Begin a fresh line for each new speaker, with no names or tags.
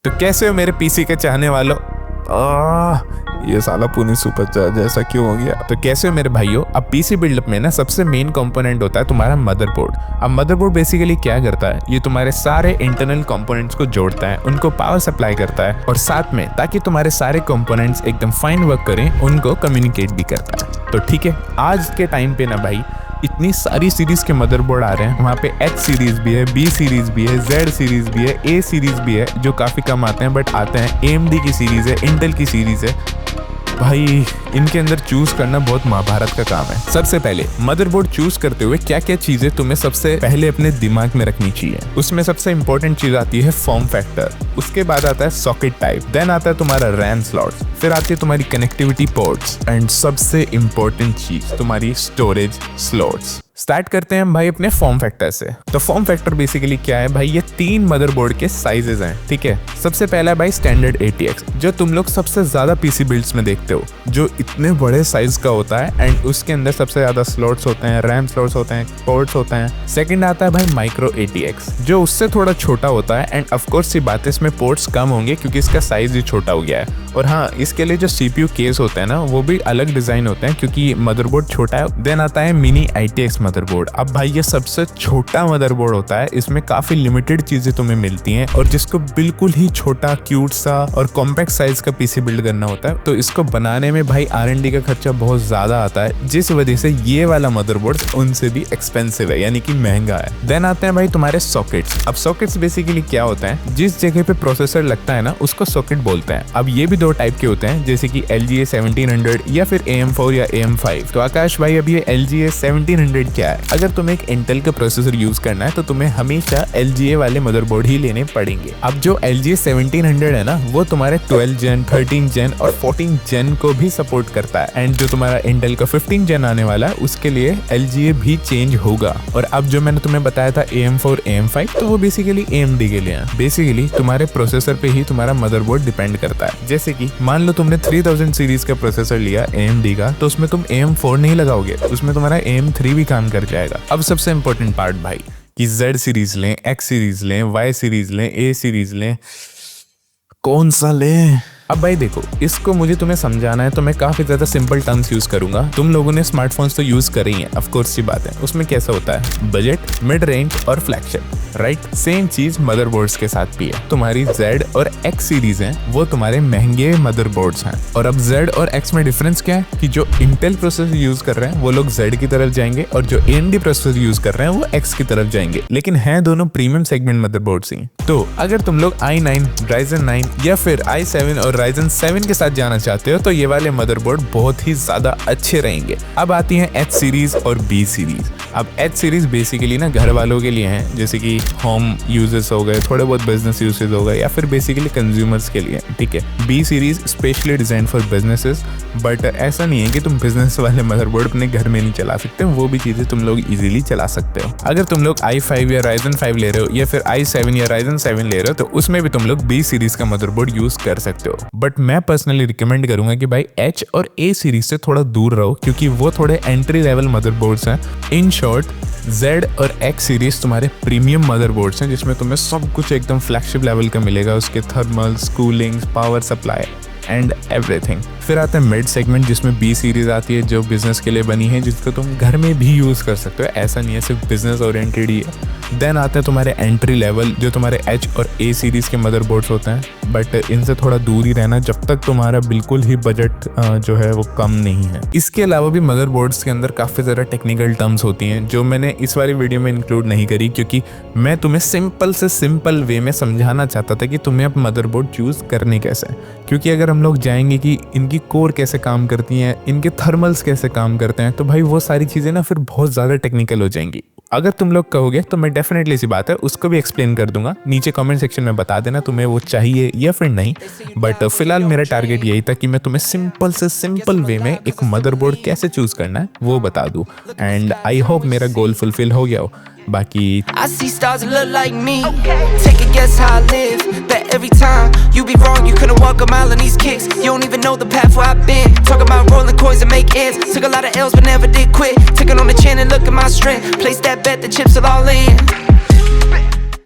तो कैसे हो मेरे पीसी के चाहने वालों? ये साला पुणे सुपर चार्ज ऐसा क्यों हो गया? तो कैसे हो मेरे भाइयों? अब पीसी बिल्डअप में ना सबसे मेन कंपोनेंट होता है तुम्हारा मदरबोर्ड। अब मदरबोर्ड बेसिकली क्या करता है, ये तुम्हारे सारे इंटरनल कंपोनेंट्स को जोड़ता है, उनको पावर सप्लाई करता है और साथ में ताकि तुम्हारे सारे कंपोनेंट्स एकदम फाइन वर्क करें उनको कम्युनिकेट भी करता है। तो ठीक है, आज के टाइम पे ना भाई इतनी सारी सीरीज के मदरबोर्ड आ रहे हैं। वहाँ पे H सीरीज भी है, B सीरीज भी है, Z सीरीज भी है, A सीरीज भी है, जो काफ़ी कम आते हैं बट आते हैं। AMD की सीरीज है, इंटेल की सीरीज है। भाई इनके अंदर चूज करना बहुत महाभारत का काम है। सबसे पहले मदरबोर्ड चूज करते हुए क्या क्या चीजें तुम्हें सबसे पहले अपने दिमाग में रखनी चाहिए, उसमें सबसे इंपॉर्टेंट चीज आती है फॉर्म फैक्टर, उसके बाद आता है सॉकेट टाइप, देन आता है तुम्हारा रैम स्लॉट्स, फिर आती है तुम्हारी कनेक्टिविटी पोर्ट्स एंड सबसे इंपॉर्टेंट चीज तुम्हारी स्टोरेज स्लॉट्स। स्टार्ट करते हैं हम भाई अपने फॉर्म फैक्टर से। तो फॉर्म फैक्टर बेसिकली क्या है भाई, ये 3 मदरबोर्ड के साइजेस हैं, ठीक है। सबसे पहला है भाई स्टैंडर्ड ATX, जो तुम लोग सबसे ज्यादा पीसी बिल्ड्स में देखते हो, जो इतने बड़े साइज का होता है एंड उसके अंदर सबसे ज्यादा स्लॉट्स होते हैं, रैम स्लॉट्स होते हैं, पोर्ट्स होते हैं। सेकंड आता है भाई माइक्रो ATX, जो उससे थोड़ा छोटा होता है एंड ऑफकोर्स सी बात है इसमें पोर्ट्स कम होंगे क्योंकि इसका साइज ही छोटा हो गया है। और हाँ, इसके लिए जो CPU केस होते हैं ना वो भी अलग डिजाइन होते हैं क्योंकि मदरबोर्ड छोटा है। देन आता है मिनी ITX मदरबोर्ड। अब भाई ये सबसे छोटा मदरबोर्ड होता है, इसमें काफी लिमिटेड चीजें तुम्हें मिलती हैं और जिसको बिल्कुल ही छोटा क्यूट सा और कॉम्पैक्ट साइज का पीसी बिल्ड करना होता है, तो इसको बनाने में भाई R&D का खर्चा बहुत ज्यादा आता है, जिस वजह से ये वाला मदरबोर्ड उनसे भी एक्सपेंसिव है, यानी कि महंगा है। देन आते हैं भाई तुम्हारे सॉकेट्स। अब सॉकेट्स बेसिकली क्या होता है, जिस जगह पे प्रोसेसर लगता है ना उसको सॉकेट बोलते हैं। अब ये भी 2 टाइप के होते हैं, जैसे कि LGA 1700 या फिर AM4 या AM5। तो आकाश भाई अब ये LGA 1700 क्या है? अगर तुम्हें एक इंटेल का प्रोसेसर यूज करना है तो तुम्हें हमेशा LGA वाले मदरबोर्ड ही लेने पड़ेंगे। अब जो LGA 1700 है ना वो तुम्हारे 12 जेन, 13 जेन और 14 जेन को भी सपोर्ट करता है एंड जो तुम्हारा इंटेल का 15 जेन आने वाला है उसके लिए LGA भी चेंज होगा। और अब जो मैंने तुम्हें बताया था AM4, AM5, तो वो बेसिकली AMD के लिए है। बेसिकली तुम्हारे प्रोसेसर पे ही तुम्हारा मदरबोर्ड डिपेंड करता है। जैसे कि मान लो तुमने 3000 सीरीज का प्रोसेसर लिया AMD का, तो उसमें तुम AM4 नहीं लगाओगे, उसमें तुम्हारा AM3 भी काम कर जाएगा। अब सबसे इंपॉर्टेंट पार्ट भाई कि Z सीरीज लें, X सीरीज लें, Y सीरीज लें, A सीरीज लें, कौन सा लें? अब भाई देखो, इसको मुझे तुम्हें समझाना है तो मैं काफी ज्यादा सिंपल टर्म्स यूज करूंगा। तुम लोगों ने स्मार्टफोन्स तो यूज करे ही हैं, ऑफ कोर्स सी बात है। उसमें कैसा होता है, बजट, मिड रेंज और फ्लैगशिप, राइट? सेम चीज मदरबोर्ड्स के साथ भी है। तुम्हारी Z और X सीरीज हैं वो तुम्हारे महंगे मदरबोर्ड्स हैं। और अब Z और X में डिफरेंस क्या है कि जो इंटेल प्रोसेसर यूज कर रहे हैं वो लोग Z की तरफ जाएंगे और जो AMD प्रोसेसर यूज कर रहे हैं वो X की तरफ जाएंगे, लेकिन हैं दोनों प्रीमियम सेगमेंट मदरबोर्ड्स ही। तो अगर तुम लोग i9, Ryzen 9 या फिर i7 और Ryzen 7 के साथ जाना चाहते हो तो ये वाले मदरबोर्ड बहुत ही ज्यादा अच्छे रहेंगे। अब आती हैं H सीरीज और B सीरीज। अब H सीरीज बेसिकली ना घर वालों के लिए हैं, जैसे कि होम यूजर्स हो गए, थोड़े बहुत बिजनेस यूजेस हो गए या फिर बेसिकली कंज्यूमर्स के लिए, ठीक है। B series specially design for businesses, but ऐसा नहीं है कि तुम बिजनेस वाले मदरबोर्ड अपने घर में नहीं चला सकते, वो भी चीजें तुम लोग इजीली चला सकते हो। अगर तुम लोग i5 या Ryzen 5 ले रहे हो या फिर i7 या Ryzen 7 ले रहे हो तो उसमें भी तुम लोग B सीरीज का मदरबोर्ड यूज कर सकते हो। बट मैं पर्सनली रिकमेंड करूंगा कि भाई H और A सीरीज से थोड़ा दूर रहो क्योंकि वो थोड़े एंट्री लेवल मदरबोर्ड्स हैं। इन शॉर्ट, Z और X सीरीज तुम्हारे प्रीमियम मदरबोर्ड्स हैं जिसमें तुम्हें सब कुछ एकदम फ्लैगशिप लेवल का मिलेगा, उसके thermals, cooling, power supply and everything. फिर आता है मिड सेगमेंट जिसमें B सीरीज आती है जो बिजनेस के लिए बनी है, जिसको तुम घर में भी यूज कर सकते हो, ऐसा नहीं है सिर्फ बिजनेस ओरिएंटेड ही है। देन आते हैं तुम्हारे एंट्री लेवल जो तुम्हारे H और A सीरीज के मदरबोर्ड्स होते हैं, बट इनसे थोड़ा दूर ही रहना जब तक तुम्हारा बिल्कुल ही बजट जो है वो कम नहीं है। इसके अलावा भी मदरबोर्ड्स के अंदर काफी ज़्यादा टेक्निकल टर्म्स होती हैं जो मैंने इस वाली वीडियो में इंक्लूड नहीं करी क्योंकि मैं तुम्हें सिंपल से सिंपल वे में समझाना चाहता था कि तुम्हें अब मदरबोर्ड चूज करने कैसे। क्योंकि अगर हम लोग जाएंगे कि इनकी कोर कैसे काम करती हैं, इनके थर्मल्स कैसे काम करते हैं, तो भाई वो सारी चीज़ें ना फिर बहुत ज़्यादा टेक्निकल हो जाएंगी। अगर तुम लोग कहोगे तो मैं डेफिनेटली सी बात है उसको भी एक्सप्लेन कर दूंगा, नीचे कमेंट सेक्शन में बता देना तुम्हें वो चाहिए या फिर नहीं। बट फिलहाल मेरा टारगेट यही था कि मैं तुम्हें सिंपल से सिंपल वे में एक मदरबोर्ड कैसे चूज करना है वो बता दूं एंड आई होप मेरा गोल फुलफिल हो गया हो। बाकी
I see stars that look like me. Take a guess how I live. Bet every time you be wrong, you couldn't walk a mile in these kicks. You don't even know the path where I've been. Talking about rolling coins and make ends. Took a lot of L's but never did quit. Took it on the chin and look at my strength. Place that bet, the chips are all in.